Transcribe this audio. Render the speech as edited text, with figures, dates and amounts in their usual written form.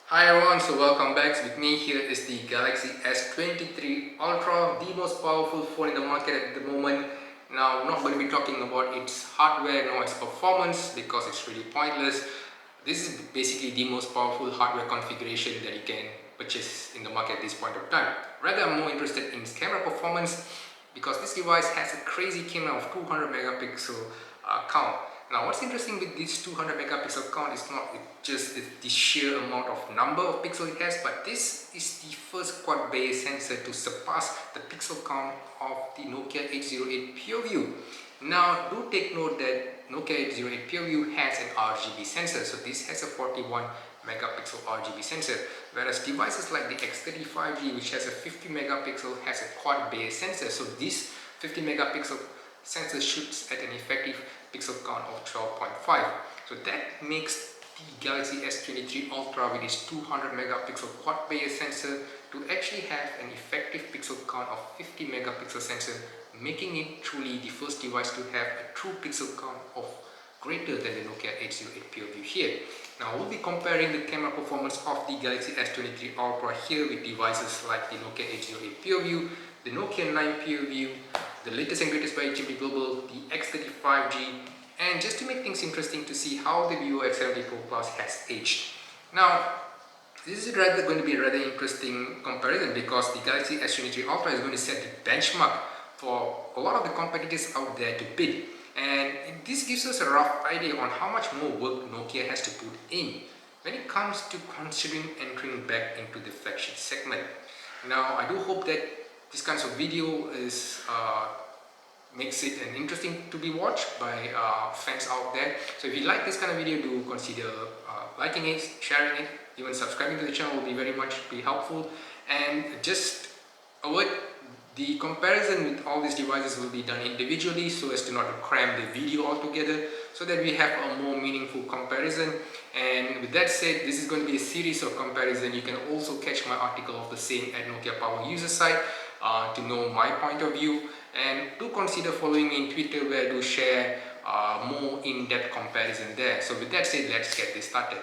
Hi everyone, so welcome back. With me here is the Galaxy S23 Ultra, the most powerful phone in the market at the moment. Now, I'm not going to be talking about its hardware nor its performance because it's really pointless. This is basically the most powerful hardware configuration that you can purchase in the market at this point of time. Rather, I'm more interested in its camera performance because this device has a crazy camera of 200 megapixel count. Now, what's interesting with this 200 megapixel count is not just the sheer amount of number of pixels it has, but this is the first quad-based sensor to surpass the pixel count of the Nokia 808 Pureview. Now, do take note that Nokia 808 Pureview has an RGB sensor, so this has a 41 megapixel RGB sensor, whereas devices like the X35G, which has a 50 megapixel, has a quad-based sensor. So this 50 megapixel sensor shoots at an effective pixel count of 12.5. So that makes the Galaxy S23 Ultra with its 200 megapixel quad-based sensor to actually have an effective pixel count of 50 megapixel sensor, making it truly the first device to have a true pixel count of greater than the Nokia 808 Pureview here. Now we'll be comparing the camera performance of the Galaxy S23 Ultra here with devices like the Nokia 808 Pureview, the Nokia 9 Pureview, the latest and greatest by HMD Global, the X35G, and just to make things interesting to see how the Vivo X70 Pro Plus has aged. Now, this is going to be a rather interesting comparison because the Galaxy S23 Ultra is going to set the benchmark for a lot of the competitors out there to bid. And this gives us a rough idea on how much more work Nokia has to put in when it comes to considering entering back into the flagship segment. Now, I do hope that this kind of video makes it an interesting to be watched by fans out there. So if you like this kind of video, do consider liking it, sharing it, even subscribing to the channel will be very much helpful. And just a word, the comparison with all these devices will be done individually so as to not cram the video altogether, so that we have a more meaningful comparison. And with that said, this is going to be a series of comparison. You can also catch my article of the same at Nokia Power User site to know my point of view. And do consider following me in Twitter, where I do share more in-depth comparison there. So with that said, let's get this started.